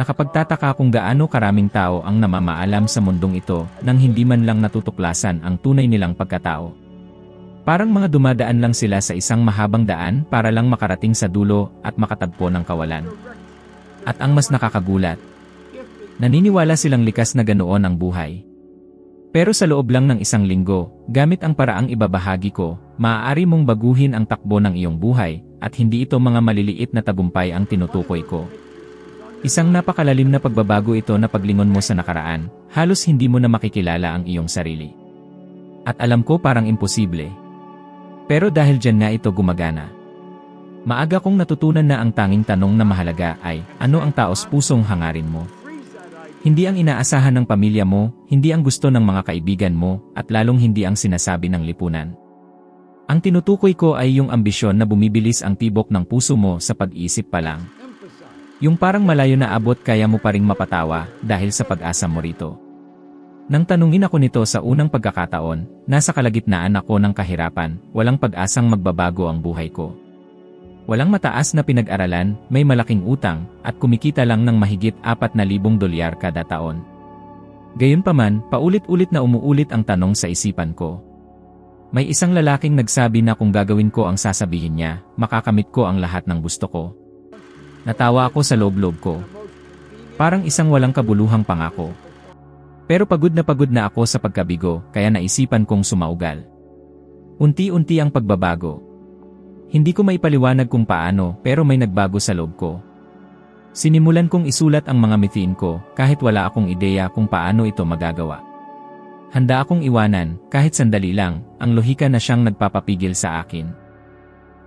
Nakapagtataka kung gaano karaming tao ang namamaalam sa mundong ito nang hindi man lang natutuklasan ang tunay nilang pagkatao. Parang mga dumadaan lang sila sa isang mahabang daan para lang makarating sa dulo at makatagpo ng kawalan. At ang mas nakakagulat, naniniwala silang likas na ganoon ang buhay. Pero sa loob lang ng isang linggo, gamit ang paraang ibabahagi ko, maaari mong baguhin ang takbo ng iyong buhay, at hindi ito mga maliliit na tagumpay ang tinutukoy ko. Isang napakalalim na pagbabago ito na paglingon mo sa nakaraan, halos hindi mo na makikilala ang iyong sarili. At alam ko parang imposible. Pero dahil dyan nga ito gumagana. Maaga kong natutunan na ang tanging tanong na mahalaga ay, ano ang taos-pusong hangarin mo? Hindi ang inaasahan ng pamilya mo, hindi ang gusto ng mga kaibigan mo, at lalong hindi ang sinasabi ng lipunan. Ang tinutukoy ko ay yung ambisyon na bumibilis ang tibok ng puso mo sa pag-iisip pa lang. Yung parang malayo na abot kaya mo pa ring mapatawa dahil sa pag-asa mo rito. Nang tanungin ako nito sa unang pagkakataon, nasa kalagitnaan ako ng kahirapan, walang pag-asang magbabago ang buhay ko. Walang mataas na pinag-aralan, may malaking utang, at kumikita lang ng mahigit $4,000 kada taon. Gayunpaman, paulit-ulit na umuulit ang tanong sa isipan ko. May isang lalaking nagsabi na kung gagawin ko ang sasabihin niya, makakamit ko ang lahat ng gusto ko. Natawa ako sa loob-loob ko. Parang isang walang kabuluhang pangako. Pero pagod na ako sa pagkabigo, kaya naisipan kong sumaugal. Unti-unti ang pagbabago. Hindi ko maipaliwanag kung paano, pero may nagbago sa loob ko. Sinimulan kong isulat ang mga mithiin ko, kahit wala akong ideya kung paano ito magagawa. Handa akong iwanan, kahit sandali lang, ang lohika na siyang nagpapapigil sa akin.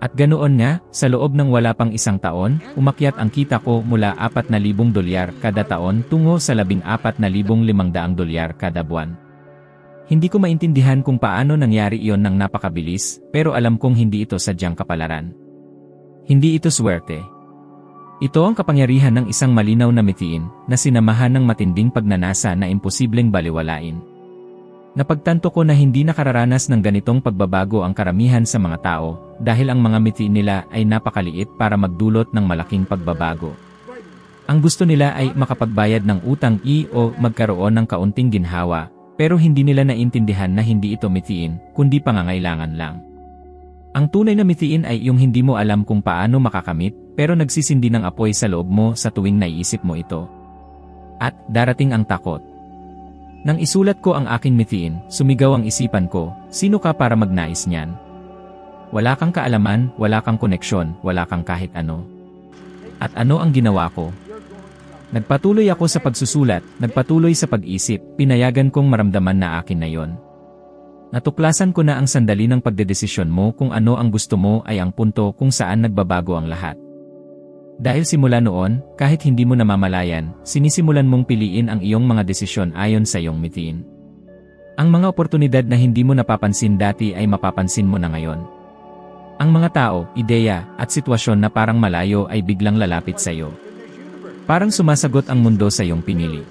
At ganoon nga, sa loob ng wala pang isang taon, umakyat ang kita ko mula $4,000 kada taon tungo sa $14,500 kada buwan. Hindi ko maintindihan kung paano nangyari iyon ng napakabilis, pero alam kong hindi ito sadyang kapalaran. Hindi ito swerte. Ito ang kapangyarihan ng isang malinaw na mithiin na sinamahan ng matinding pagnanasa na imposibleng baliwalain. Napagtanto ko na hindi nakararanas ng ganitong pagbabago ang karamihan sa mga tao dahil ang mga mithiin nila ay napakaliit para magdulot ng malaking pagbabago. Ang gusto nila ay makapagbayad ng utang o magkaroon ng kaunting ginhawa. Pero hindi nila naintindihan na hindi ito mithiin, kundi pangangailangan lang. Ang tunay na mithiin ay yung hindi mo alam kung paano makakamit, pero nagsisindi ng apoy sa loob mo sa tuwing naiisip mo ito. At darating ang takot. Nang isulat ko ang aking mithiin, sumigaw ang isipan ko, sino ka para magnais niyan? Wala kang kaalaman, wala kang koneksyon, wala kang kahit ano. At ano ang ginawa ko? Nagpatuloy ako sa pagsusulat, nagpatuloy sa pag-isip, pinayagan kong maramdaman na akin na yon. Natuklasan ko na ang sandali ng pagdedesisyon mo kung ano ang gusto mo ay ang punto kung saan nagbabago ang lahat. Dahil simula noon, kahit hindi mo namamalayan, sinisimulan mong piliin ang iyong mga desisyon ayon sa iyong mithiin. Ang mga oportunidad na hindi mo napapansin dati ay mapapansin mo na ngayon. Ang mga tao, ideya, at sitwasyon na parang malayo ay biglang lalapit sa iyo. Parang sumasagot ang mundo sa iyong pinili.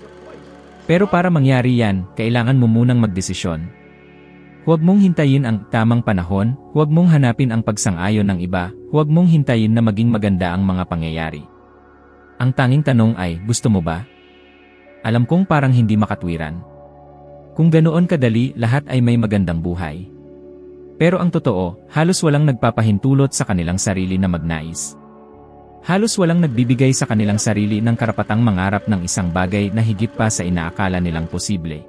Pero para mangyari yan, kailangan mo munang magdesisyon. Huwag mong hintayin ang tamang panahon, huwag mong hanapin ang pagsang-ayon ng iba, huwag mong hintayin na maging maganda ang mga pangyayari. Ang tanging tanong ay, gusto mo ba? Alam kong parang hindi makatwiran. Kung ganoon kadali, lahat ay may magandang buhay. Pero ang totoo, halos walang nagpapahintulot sa kanilang sarili na magnais. Halos walang nagbibigay sa kanilang sarili ng karapatang mangarap ng isang bagay na higit pa sa inaakala nilang posible.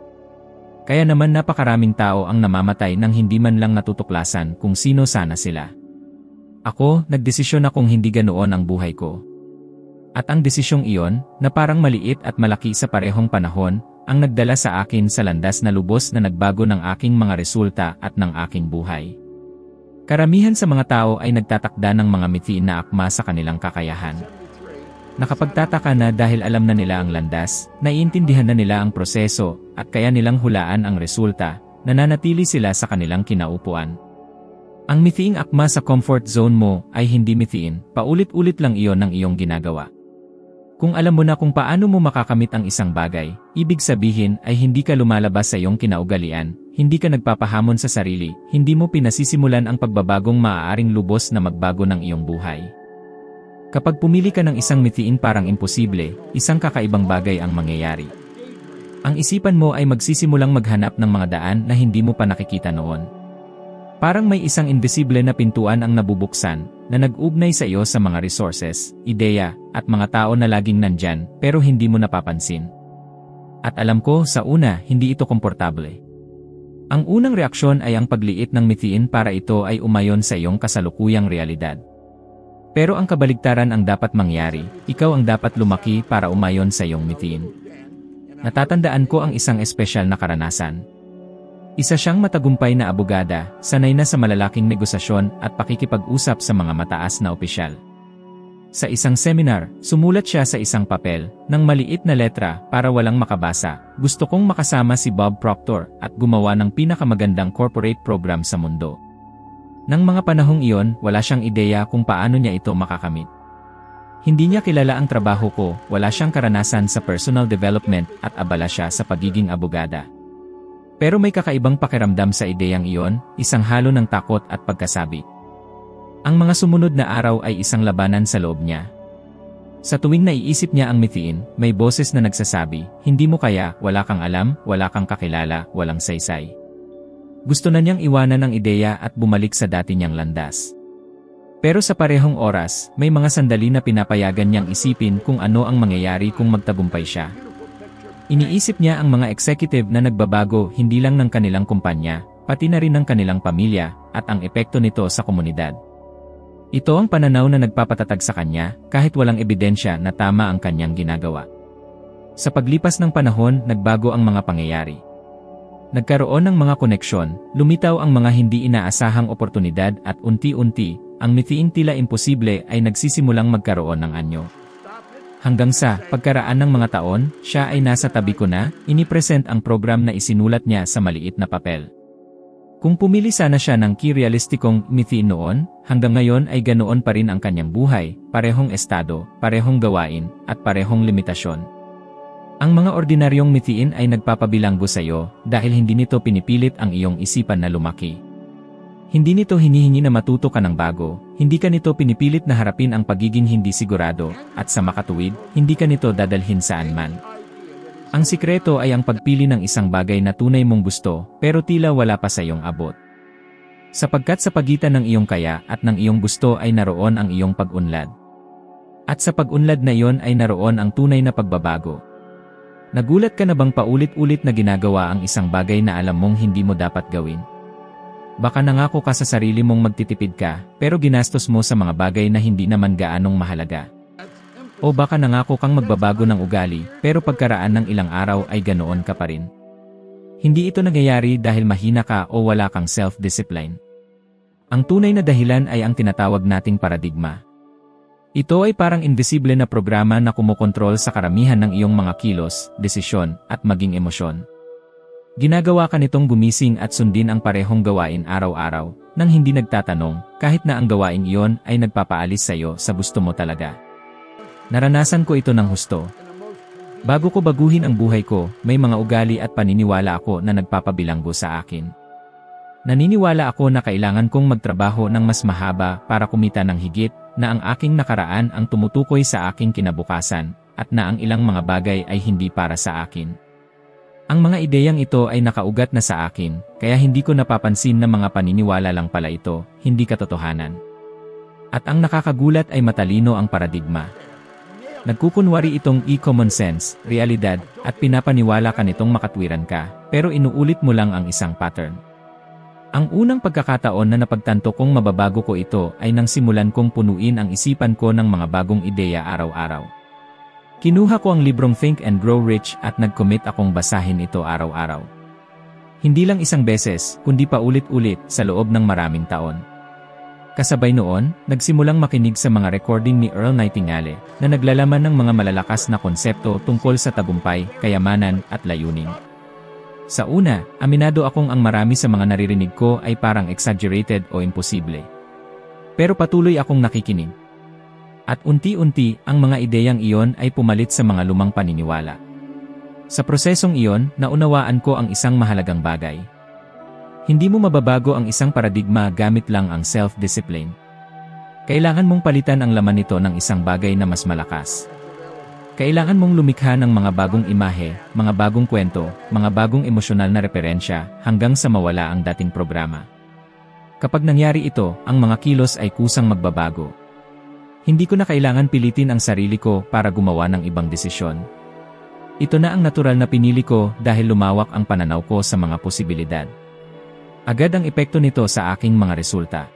Kaya naman napakaraming tao ang namamatay nang hindi man lang natutuklasan kung sino sana sila. Ako, nagdesisyon akong hindi ganoon ang buhay ko. At ang desisyong iyon, na parang maliit at malaki sa parehong panahon, ang nagdala sa akin sa landas na lubos na nagbago ng aking mga resulta at ng aking buhay. Karamihan sa mga tao ay nagtatakda ng mga mithiin na akma sa kanilang kakayahan. Nakapagtataka na dahil alam na nila ang landas, naiintindihan na nila ang proseso, at kaya nilang hulaan ang resulta, nananatili sila sa kanilang kinaupuan. Ang mithiing akma sa comfort zone mo ay hindi mithiin, paulit-ulit lang iyon ng iyong ginagawa. Kung alam mo na kung paano mo makakamit ang isang bagay, ibig sabihin ay hindi ka lumalabas sa iyong kinaugalian, hindi ka nagpapahamon sa sarili, hindi mo pinasisimulan ang pagbabagong maaaring lubos na magbago ng iyong buhay. Kapag pumili ka ng isang mithiin parang imposible, isang kakaibang bagay ang mangyayari. Ang isipan mo ay magsisimulang maghanap ng mga daan na hindi mo pa nakikita noon. Parang may isang invisible na pintuan ang nabubuksan, na nag-ugnay sa iyo sa mga resources, ideya, at mga tao na laging nandyan, pero hindi mo napapansin. At alam ko, sa una, hindi ito komportable. Ang unang reaksyon ay ang pagliit ng mithiin para ito ay umayon sa iyong kasalukuyang realidad. Pero ang kabaligtaran ang dapat mangyari, ikaw ang dapat lumaki para umayon sa iyong mithiin. Natatandaan ko ang isang espesyal na karanasan. Isa siyang matagumpay na abogada, sanay na sa malalaking negosasyon at pakikipag-usap sa mga mataas na opisyal. Sa isang seminar, sumulat siya sa isang papel, ng maliit na letra para walang makabasa, "Gusto kong makasama si Bob Proctor at gumawa ng pinakamagandang corporate program sa mundo." Nang mga panahong iyon, wala siyang ideya kung paano niya ito makakamit. Hindi niya kilala ang trabaho ko, wala siyang karanasan sa personal development at abala siya sa pagiging abogada. Pero may kakaibang pakiramdam sa ideyang iyon, isang halo ng takot at pagkasabik. Ang mga sumunod na araw ay isang labanan sa loob niya. Sa tuwing naiisip niya ang mithiin, may boses na nagsasabi, "Hindi mo kaya, wala kang alam, wala kang kakilala, walang saysay." Gusto na niyang iwanan ang ideya at bumalik sa dati niyang landas. Pero sa parehong oras, may mga sandali na pinapayagan niyang isipin kung ano ang mangyayari kung magtagumpay siya. Iniisip niya ang mga executive na nagbabago hindi lang ng kanilang kumpanya, pati na rin ng kanilang pamilya, at ang epekto nito sa komunidad. Ito ang pananaw na nagpapatatag sa kanya, kahit walang ebidensya na tama ang kanyang ginagawa. Sa paglipas ng panahon, nagbago ang mga pangyayari. Nagkaroon ng mga koneksyon, lumitaw ang mga hindi inaasahang oportunidad at unti-unti, ang mithiing tila imposible ay nagsisimulang magkaroon ng anyo. Hanggang sa pagkaraan ng mga taon, siya ay nasa tabi ko na, inipresent ang program na isinulat niya sa maliit na papel. Kung pumili sana siya ng ki-realistikong mithiin noon, hanggang ngayon ay ganoon pa rin ang kanyang buhay, parehong estado, parehong gawain, at parehong limitasyon. Ang mga ordinaryong mithiin ay nagpapabilanggo sa iyo dahil hindi nito pinipilit ang iyong isipan na lumaki. Hindi nito hinihingi na matuto ka ng bago, hindi ka nito pinipilit na harapin ang pagiging hindi sigurado, at sa makatuwid, hindi ka nito dadalhin saan man. Ang sikreto ay ang pagpili ng isang bagay na tunay mong gusto, pero tila wala pa sa iyong abot. Sapagkat sa pagitan ng iyong kaya at ng iyong gusto ay naroon ang iyong pag-unlad. At sa pag-unlad na iyon ay naroon ang tunay na pagbabago. Nagulat ka na bang paulit-ulit na ginagawa ang isang bagay na alam mong hindi mo dapat gawin? Baka nangako ka sa sarili mong magtitipid ka, pero ginastos mo sa mga bagay na hindi naman gaanong mahalaga. O baka nangako kang magbabago ng ugali, pero pagkaraan ng ilang araw ay ganoon ka pa rin. Hindi ito nangyayari dahil mahina ka o wala kang self-discipline. Ang tunay na dahilan ay ang tinatawag nating paradigma. Ito ay parang invisible na programa na kumokontrol sa karamihan ng iyong mga kilos, desisyon, at maging emosyon. Ginagawa ka nitong gumising at sundin ang parehong gawain araw-araw, nang hindi nagtatanong, kahit na ang gawain iyon ay nagpapaalis sa iyo sa gusto mo talaga. Naranasan ko ito ng husto. Bago ko baguhin ang buhay ko, may mga ugali at paniniwala ako na nagpapabilanggo sa akin. Naniniwala ako na kailangan kong magtrabaho ng mas mahaba para kumita ng higit, na ang aking nakaraan ang tumutukoy sa aking kinabukasan, at na ang ilang mga bagay ay hindi para sa akin. Ang mga ideyang ito ay nakaugat na sa akin, kaya hindi ko napapansin na mga paniniwala lang pala ito, hindi katotohanan. At ang nakakagulat ay matalino ang paradigma. Nagkukunwari itong common sense, realidad, at pinapaniwala ka nitong makatwiran ka, pero inuulit mo lang ang isang pattern. Ang unang pagkakataon na napagtanto kong mababago ko ito ay nang simulan kong punuin ang isipan ko ng mga bagong ideya araw-araw. Kinuha ko ang librong Think and Grow Rich at nag-commit akong basahin ito araw-araw. Hindi lang isang beses, kundi pa ulit-ulit sa loob ng maraming taon. Kasabay noon, nagsimulang makinig sa mga recording ni Earl Nightingale na naglalaman ng mga malalakas na konsepto tungkol sa tagumpay, kayamanan, at layunin. Sa una, aminado akong ang marami sa mga naririnig ko ay parang exaggerated o imposible. Pero patuloy akong nakikinig. At unti-unti, ang mga ideyang iyon ay pumalit sa mga lumang paniniwala. Sa prosesong iyon, naunawaan ko ang isang mahalagang bagay. Hindi mo mababago ang isang paradigma gamit lang ang self-discipline. Kailangan mong palitan ang laman nito ng isang bagay na mas malakas. Kailangan mong lumikha ng mga bagong imahe, mga bagong kwento, mga bagong emosyonal na referensya hanggang sa mawala ang dating programa. Kapag nangyari ito, ang mga kilos ay kusang magbabago. Hindi ko na kailangan pilitin ang sarili ko para gumawa ng ibang desisyon. Ito na ang natural na pinili ko dahil lumawak ang pananaw ko sa mga posibilidad. Agad ang epekto nito sa aking mga resulta.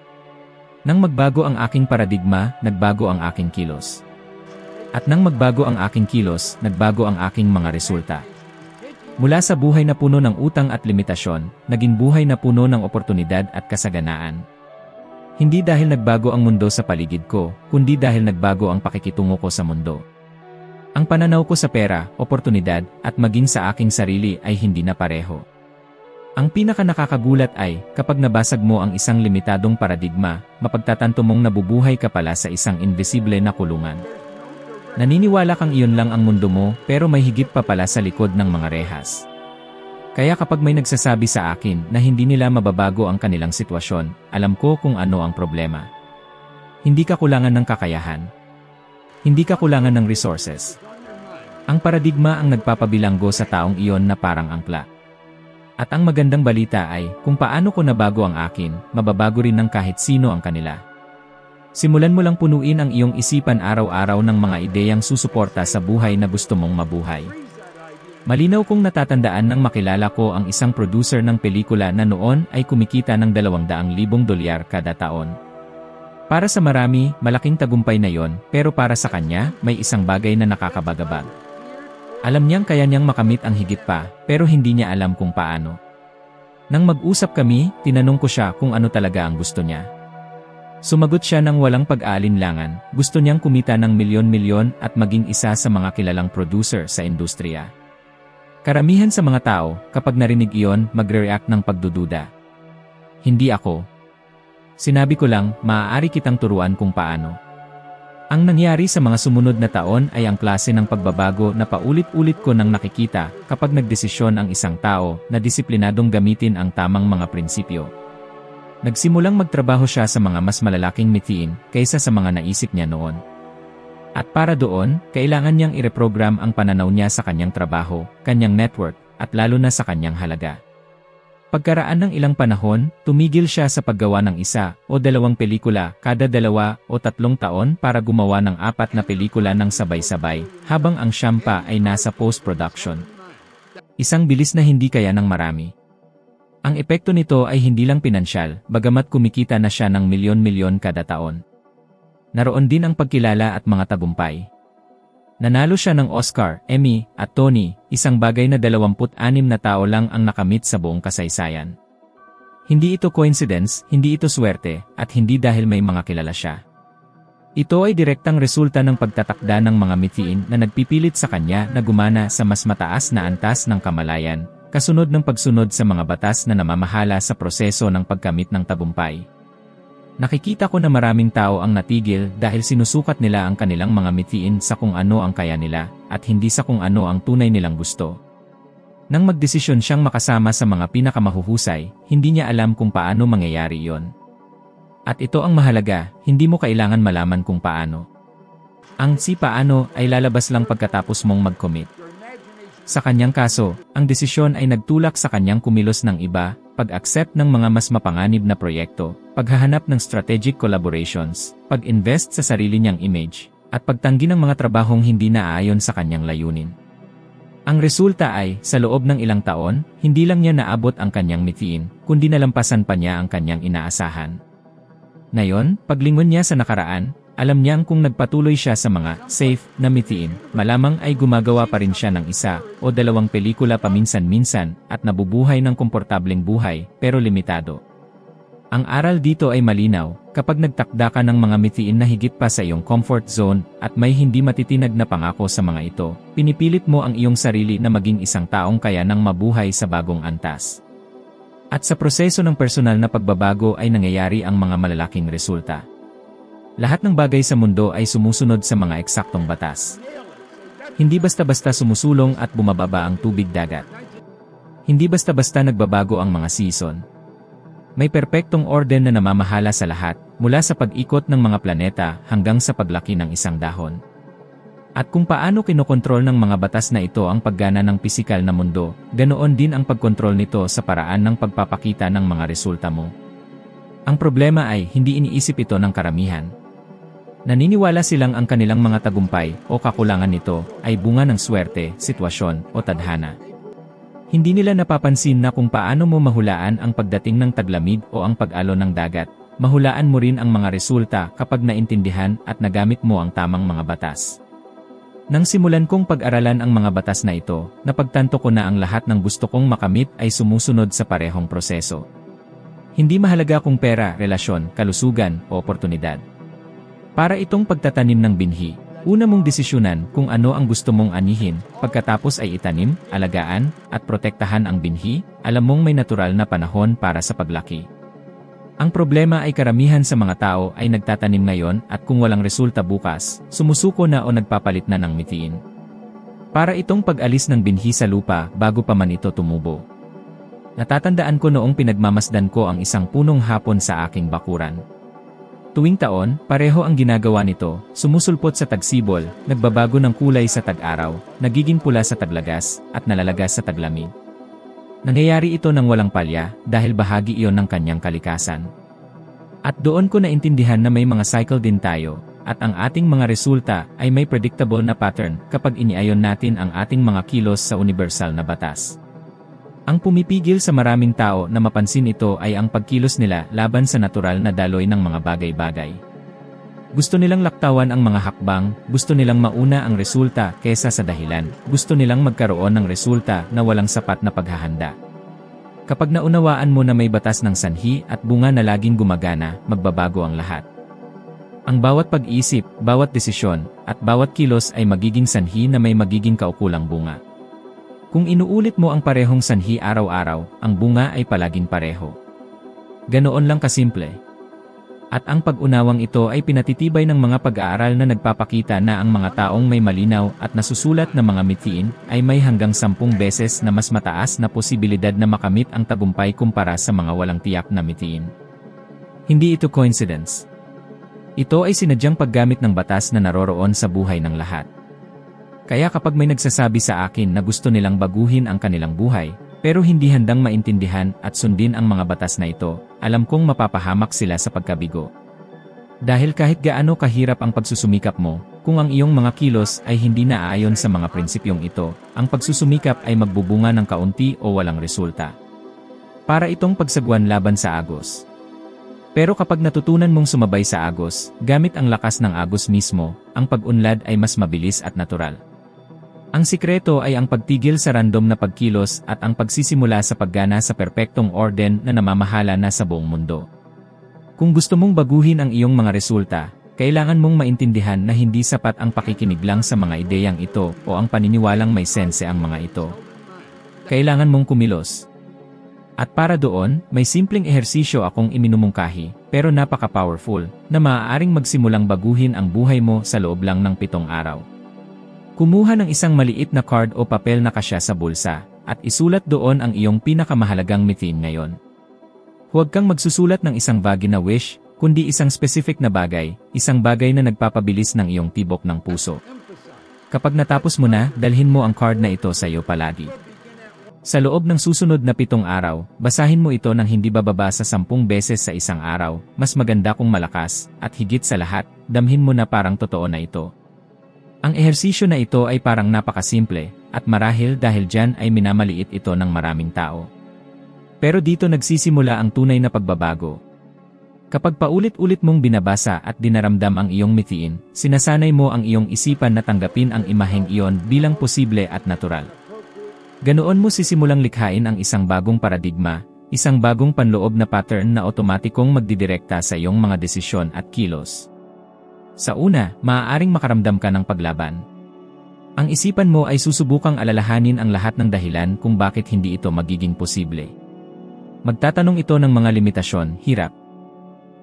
Nang magbago ang aking paradigma, nagbago ang aking kilos. At nang magbago ang aking kilos, nagbago ang aking mga resulta. Mula sa buhay na puno ng utang at limitasyon, naging buhay na puno ng oportunidad at kasaganaan. Hindi dahil nagbago ang mundo sa paligid ko, kundi dahil nagbago ang pakikitungo ko sa mundo. Ang pananaw ko sa pera, oportunidad, at maging sa aking sarili ay hindi na pareho. Ang pinaka-nakakagulat ay, kapag nabasag mo ang isang limitadong paradigma, mapagtatanto mong nabubuhay ka pala sa isang invisible na kulungan. Naniniwala kang iyon lang ang mundo mo, pero may higit pa pala sa likod ng mga rehas. Kaya kapag may nagsasabi sa akin na hindi nila mababago ang kanilang sitwasyon, alam ko kung ano ang problema. Hindi ka kulangan ng kakayahan. Hindi ka kulangan ng resources. Ang paradigma ang nagpapabilanggo sa taong iyon na parang angkla. At ang magandang balita ay, kung paano ko nabago ang akin, mababago rin ng kahit sino ang kanila. Simulan mo lang punuin ang iyong isipan araw-araw ng mga ideyang susuporta sa buhay na gusto mong mabuhay. Malinaw kong natatandaan nang makilala ko ang isang producer ng pelikula na noon ay kumikita ng $200,000 kada taon. Para sa marami, malaking tagumpay na yon, pero para sa kanya, may isang bagay na nakakabagabag. Alam niyang kaya niyang makamit ang higit pa, pero hindi niya alam kung paano. Nang mag-usap kami, tinanong ko siya kung ano talaga ang gusto niya. Sumagot siya ng walang pag-aalinlangan, gusto niyang kumita ng milyon-milyon at maging isa sa mga kilalang producer sa industriya. Karamihan sa mga tao, kapag narinig iyon, magre-react ng pagdududa. Hindi ako. Sinabi ko lang, maaari kitang turuan kung paano. Ang nangyari sa mga sumunod na taon ay ang klase ng pagbabago na paulit-ulit ko nang nakikita kapag nagdesisyon ang isang tao na disiplinadong gamitin ang tamang mga prinsipyo. Nagsimulang magtrabaho siya sa mga mas malalaking mithiin kaysa sa mga naisip niya noon. At para doon, kailangan niyang ireprogram ang pananaw niya sa kanyang trabaho, kanyang network, at lalo na sa kanyang halaga. Pagkaraan ng ilang panahon, tumigil siya sa paggawa ng 1 o 2 pelikula kada 2 o 3 taon para gumawa ng 4 na pelikula ng sabay-sabay, habang ang siyam pa ay nasa post-production. Isang bilis na hindi kaya ng marami. Ang epekto nito ay hindi lang pinansyal, bagamat kumikita na siya ng milyon-milyon kada taon. Naroon din ang pagkilala at mga tagumpay. Nanalo siya ng Oscar, Emmy, at Tony, isang bagay na 26 na tao lang ang nakamit sa buong kasaysayan. Hindi ito coincidence, hindi ito swerte, at hindi dahil may mga kilala siya. Ito ay direktang resulta ng pagtatakda ng mga mithiin na nagpipilit sa kanya na gumana sa mas mataas na antas ng kamalayan, kasunod ng pagsunod sa mga batas na namamahala sa proseso ng pagkamit ng tagumpay. Nakikita ko na maraming tao ang natigil dahil sinusukat nila ang kanilang mga mithiin sa kung ano ang kaya nila at hindi sa kung ano ang tunay nilang gusto. Nang magdesisyon siyang makasama sa mga pinakamahuhusay, hindi niya alam kung paano mangyayari iyon. At ito ang mahalaga, hindi mo kailangan malaman kung paano. Ang si paano ay lalabas lang pagkatapos mong mag-commit. Sa kanyang kaso, ang desisyon ay nagtulak sa kanyang kumilos ng iba, pag-accept ng mga mas mapanganib na proyekto, paghahanap ng strategic collaborations, pag-invest sa sarili niyang image, at pagtanggi ng mga trabahong hindi naaayon sa kanyang layunin. Ang resulta ay, sa loob ng ilang taon, hindi lang niya naabot ang kanyang mithiin, kundi nalampasan pa niya ang kanyang inaasahan. Ngayon, paglingon niya sa nakaraan, alam niyang kung nagpatuloy siya sa mga safe na mithiin, malamang ay gumagawa pa rin siya ng 1 o 2 pelikula paminsan-minsan at nabubuhay ng komportableng buhay, pero limitado. Ang aral dito ay malinaw, kapag nagtakda ka ng mga mithiin na higit pa sa iyong comfort zone at may hindi matitinag na pangako sa mga ito, pinipilit mo ang iyong sarili na maging isang taong kaya nang mabuhay sa bagong antas. At sa proseso ng personal na pagbabago ay nangyayari ang mga malalaking resulta. Lahat ng bagay sa mundo ay sumusunod sa mga eksaktong batas. Hindi basta-basta sumusulong at bumababa ang tubig dagat. Hindi basta-basta nagbabago ang mga season. May perpektong orden na namamahala sa lahat, mula sa pag-ikot ng mga planeta hanggang sa paglaki ng isang dahon. At kung paano kinokontrol ng mga batas na ito ang paggana ng pisikal na mundo, ganoon din ang pagkontrol nito sa paraan ng pagpapakita ng mga resulta mo. Ang problema ay hindi iniisip ito ng karamihan. Naniniwala silang ang kanilang mga tagumpay o kakulangan nito ay bunga ng swerte, sitwasyon o tadhana. Hindi nila napapansin na kung paano mo mahulaan ang pagdating ng taglamig o ang pag-alon ng dagat, mahulaan mo rin ang mga resulta kapag naintindihan at nagamit mo ang tamang mga batas. Nang simulan kong pag-aralan ang mga batas na ito, napagtanto ko na ang lahat ng gusto kong makamit ay sumusunod sa parehong proseso. Hindi mahalaga kung pera, relasyon, kalusugan o oportunidad. Para itong pagtatanim ng binhi, una mong desisyonan kung ano ang gusto mong anihin, pagkatapos ay itanim, alagaan, at protektahan ang binhi, alam mong may natural na panahon para sa paglaki. Ang problema ay karamihan sa mga tao ay nagtatanim ngayon at kung walang resulta bukas, sumusuko na o nagpapalit na ng mithiin. Para itong pag-alis ng binhi sa lupa bago pa man ito tumubo. Natatandaan ko noong pinagmamasdan ko ang isang punong hapon sa aking bakuran. Tuwing taon, pareho ang ginagawa nito, sumusulpot sa tagsibol, nagbabago ng kulay sa tag-araw, nagiging pula sa taglagas, at nalalagas sa taglamig. Nangyayari ito ng walang palya, dahil bahagi iyon ng kanyang kalikasan. At doon ko naintindihan na may mga cycle din tayo, at ang ating mga resulta ay may predictable na pattern kapag iniayon natin ang ating mga kilos sa universal na batas. Ang pumipigil sa maraming tao na mapansin ito ay ang pagkilos nila laban sa natural na daloy ng mga bagay-bagay. Gusto nilang laktawan ang mga hakbang, gusto nilang mauna ang resulta kesa sa dahilan, gusto nilang magkaroon ng resulta na walang sapat na paghahanda. Kapag naunawaan mo na may batas ng sanhi at bunga na laging gumagana, magbabago ang lahat. Ang bawat pag-isip, bawat desisyon, at bawat kilos ay magiging sanhi na may magiging kaukulang bunga. Kung inuulit mo ang parehong sanhi araw-araw, ang bunga ay palaging pareho. Ganoon lang kasimple. At ang pag-unawang ito ay pinatitibay ng mga pag-aaral na nagpapakita na ang mga taong may malinaw at nasusulat na mga mithiin ay may hanggang 10 beses na mas mataas na posibilidad na makamit ang tagumpay kumpara sa mga walang tiyak na mithiin. Hindi ito coincidence. Ito ay sinadyang paggamit ng batas na naroroon sa buhay ng lahat. Kaya kapag may nagsasabi sa akin na gusto nilang baguhin ang kanilang buhay, pero hindi handang maintindihan at sundin ang mga batas na ito, alam kong mapapahamak sila sa pagkabigo. Dahil kahit gaano kahirap ang pagsusumikap mo, kung ang iyong mga kilos ay hindi naaayon sa mga prinsipyong ito, ang pagsusumikap ay magbubunga ng kaunti o walang resulta. Para itong pagsagwan laban sa agos. Pero kapag natutunan mong sumabay sa agos, gamit ang lakas ng agos mismo, ang pag-unlad ay mas mabilis at natural. Ang sikreto ay ang pagtigil sa random na pagkilos at ang pagsisimula sa paggana sa perpektong orden na namamahala na sa buong mundo. Kung gusto mong baguhin ang iyong mga resulta, kailangan mong maintindihan na hindi sapat ang pakikinig lang sa mga ideyang ito o ang paniniwalang may sense ang mga ito. Kailangan mong kumilos. At para doon, may simpleng ehersisyo akong iminumungkahi, pero napaka-powerful, na maaaring magsimulang baguhin ang buhay mo sa loob lang ng 7 araw. Kumuha ng isang maliit na card o papel na kasya sa bulsa, at isulat doon ang iyong pinakamahalagang mithiin ngayon. Huwag kang magsusulat ng isang vague na wish, kundi isang specific na bagay, isang bagay na nagpapabilis ng iyong tibok ng puso. Kapag natapos mo na, dalhin mo ang card na ito sa iyo palagi. Sa loob ng susunod na 7 araw, basahin mo ito ng hindi bababa sa 10 beses sa isang araw, mas maganda kung malakas, at higit sa lahat, damhin mo na parang totoo na ito. Ang ehersisyo na ito ay parang napakasimple, at marahil dahil dyan ay minamaliit ito ng maraming tao. Pero dito nagsisimula ang tunay na pagbabago. Kapag paulit-ulit mong binabasa at dinaramdam ang iyong mithiin, sinasanay mo ang iyong isipan na tanggapin ang imaheng iyon bilang posible at natural. Ganoon mo sisimulang likhain ang isang bagong paradigma, isang bagong panloob na pattern na otomatikong magdidirekta sa iyong mga desisyon at kilos. Sa una, maaaring makaramdam ka ng paglaban. Ang isipan mo ay susubukang alalahanin ang lahat ng dahilan kung bakit hindi ito magiging posible. Magtatanong ito ng mga limitasyon, hirap,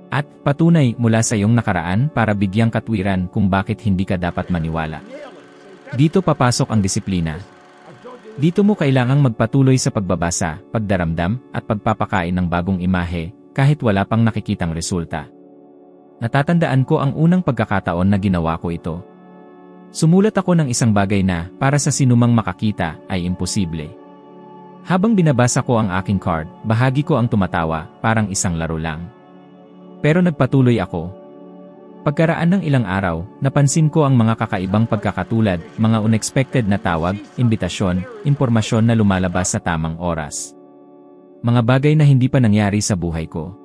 at patunay mula sa iyong nakaraan para bigyang katwiran kung bakit hindi ka dapat maniwala. Dito papasok ang disiplina. Dito mo kailangang magpatuloy sa pagbabasa, pagdaramdam, at pagpapakain ng bagong imahe, kahit wala pang nakikitang resulta. Natatandaan ko ang unang pagkakataon na ginawa ko ito. Sumulat ako ng isang bagay na, para sa sinumang makakita, ay imposible. Habang binabasa ko ang aking card, bahagi ko ang tumatawa, parang isang laro lang. Pero nagpatuloy ako. Pagkaraan ng ilang araw, napansin ko ang mga kakaibang pagkakatulad, mga unexpected na tawag, imbitasyon, impormasyon na lumalabas sa tamang oras. Mga bagay na hindi pa nangyari sa buhay ko.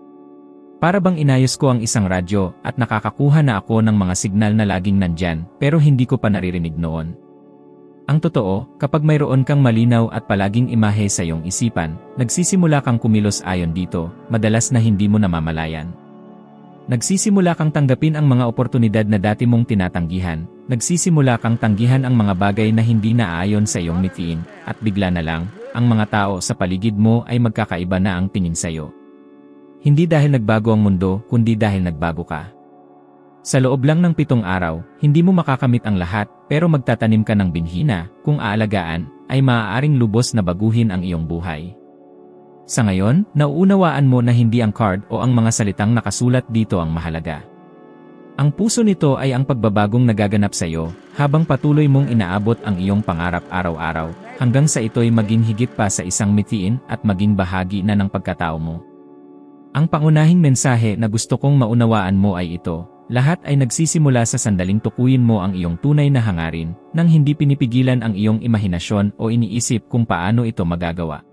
Para bang inayos ko ang isang radyo at nakakakuha na ako ng mga signal na laging nandyan pero hindi ko pa naririnig noon. Ang totoo, kapag mayroon kang malinaw at palaging imahe sa iyong isipan, nagsisimula kang kumilos ayon dito, madalas na hindi mo namamalayan. Nagsisimula kang tanggapin ang mga oportunidad na dati mong tinatanggihan, nagsisimula kang tanggihan ang mga bagay na hindi naaayon sa iyong mithiin, at bigla na lang, ang mga tao sa paligid mo ay magkakaiba na ang tingin sa iyo. Hindi dahil nagbago ang mundo, kundi dahil nagbago ka. Sa loob lang ng 7 araw, hindi mo makakamit ang lahat, pero magtatanim ka ng binhi na, kung aalagaan, ay maaaring lubos na baguhin ang iyong buhay. Sa ngayon, nauunawaan mo na hindi ang card o ang mga salitang nakasulat dito ang mahalaga. Ang puso nito ay ang pagbabagong nagaganap sa iyo, habang patuloy mong inaabot ang iyong pangarap araw-araw, hanggang sa ito'y maging higit pa sa isang mithiin at maging bahagi na ng pagkatao mo. Ang pangunahing mensahe na gusto kong maunawaan mo ay ito, lahat ay nagsisimula sa sandaling tukuyin mo ang iyong tunay na hangarin, nang hindi pinipigilan ang iyong imahinasyon o iniisip kung paano ito magagawa.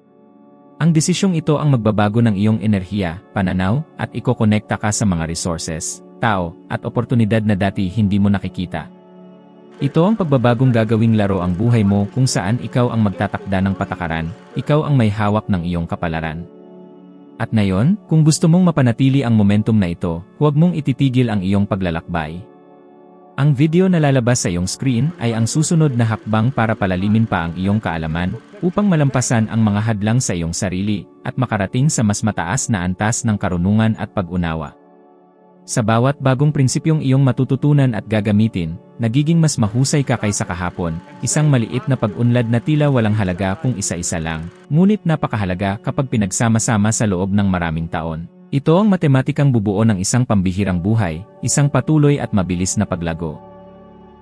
Ang desisyong ito ang magbabago ng iyong enerhiya, pananaw, at ikokonekta ka sa mga resources, tao, at oportunidad na dati hindi mo nakikita. Ito ang pagbabagong gagawing laro ang buhay mo kung saan ikaw ang magtatakda ng patakaran, ikaw ang may hawak ng iyong kapalaran. At ngayon, kung gusto mong mapanatili ang momentum na ito, huwag mong ititigil ang iyong paglalakbay. Ang video na lalabas sa iyong screen ay ang susunod na hakbang para palalimin pa ang iyong kaalaman, upang malampasan ang mga hadlang sa iyong sarili, at makarating sa mas mataas na antas ng karunungan at pag-unawa. Sa bawat bagong prinsipyong iyong matututunan at gagamitin, nagiging mas mahusay ka kaysa kahapon, isang maliit na pag-unlad na tila walang halaga kung isa-isa lang, ngunit napakahalaga kapag pinagsama-sama sa loob ng maraming taon. Ito ang matematikang bubuo ng isang pambihirang buhay, isang patuloy at mabilis na paglago.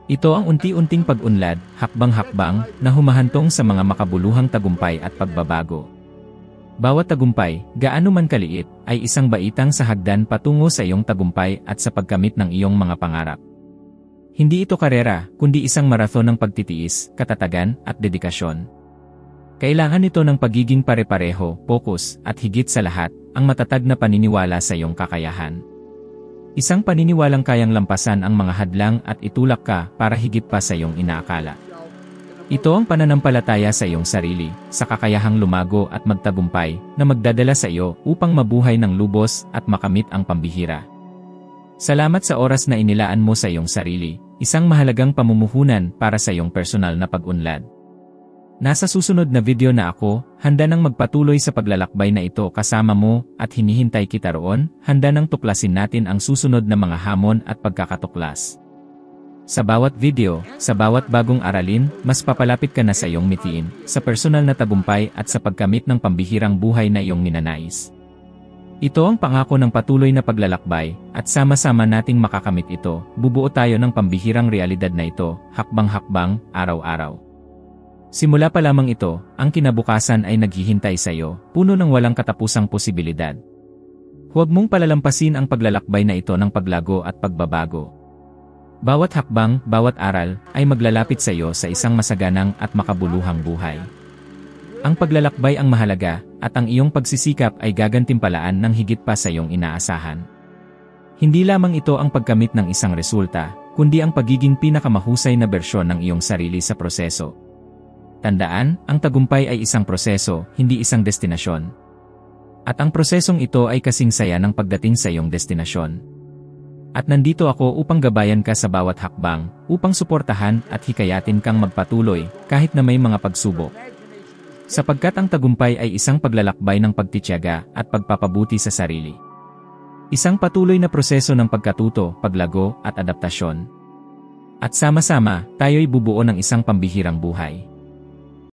Ito ang unti-unting pag-unlad, hakbang-hakbang, na humahantong sa mga makabuluhang tagumpay at pagbabago. Bawat tagumpay, gaano man kaliit, ay isang baitang sa hagdan patungo sa iyong tagumpay at sa pagkamit ng iyong mga pangarap. Hindi ito karera, kundi isang marathon ng pagtitiis, katatagan, at dedikasyon. Kailangan ito ng pagiging pare-pareho, focus, at higit sa lahat, ang matatag na paniniwala sa iyong kakayahan. Isang paniniwalang kayang lampasan ang mga hadlang at itulak ka para higit pa sa iyong inaakala. Ito ang pananampalataya sa iyong sarili, sa kakayahang lumago at magtagumpay, na magdadala sa iyo upang mabuhay ng lubos at makamit ang pambihira. Salamat sa oras na inilaan mo sa iyong sarili, isang mahalagang pamumuhunan para sa iyong personal na pag-unlad. Nasa susunod na video na ako, handa nang magpatuloy sa paglalakbay na ito kasama mo at hinihintay kita roon, handa nang tuklasin natin ang susunod na mga hamon at pagkakatuklas. Sa bawat video, sa bawat bagong aralin, mas papalapit ka na sa iyong mithiin, sa personal na tagumpay at sa pagkamit ng pambihirang buhay na iyong ninanais. Ito ang pangako ng patuloy na paglalakbay, at sama-sama nating makakamit ito, bubuo tayo ng pambihirang realidad na ito, hakbang-hakbang, araw-araw. Simula pa lamang ito, ang kinabukasan ay naghihintay sa iyo, puno ng walang katapusang posibilidad. Huwag mong palalampasin ang paglalakbay na ito ng paglago at pagbabago. Bawat hakbang, bawat aral, ay maglalapit sa iyo sa isang masaganang at makabuluhang buhay. Ang paglalakbay ang mahalaga, at ang iyong pagsisikap ay gagantimpalaan ng higit pa sa iyong inaasahan. Hindi lamang ito ang pagkamit ng isang resulta, kundi ang pagiging pinakamahusay na bersyon ng iyong sarili sa proseso. Tandaan, ang tagumpay ay isang proseso, hindi isang destinasyon. At ang prosesong ito ay kasing saya ng pagdating sa iyong destinasyon. At nandito ako upang gabayan ka sa bawat hakbang, upang suportahan at hikayatin kang magpatuloy, kahit na may mga pagsubok. Sapagkat ang tagumpay ay isang paglalakbay ng pagtitiyaga at pagpapabuti sa sarili. Isang patuloy na proseso ng pagkatuto, paglago, at adaptasyon. At sama-sama, tayo'y bubuo ng isang pambihirang buhay.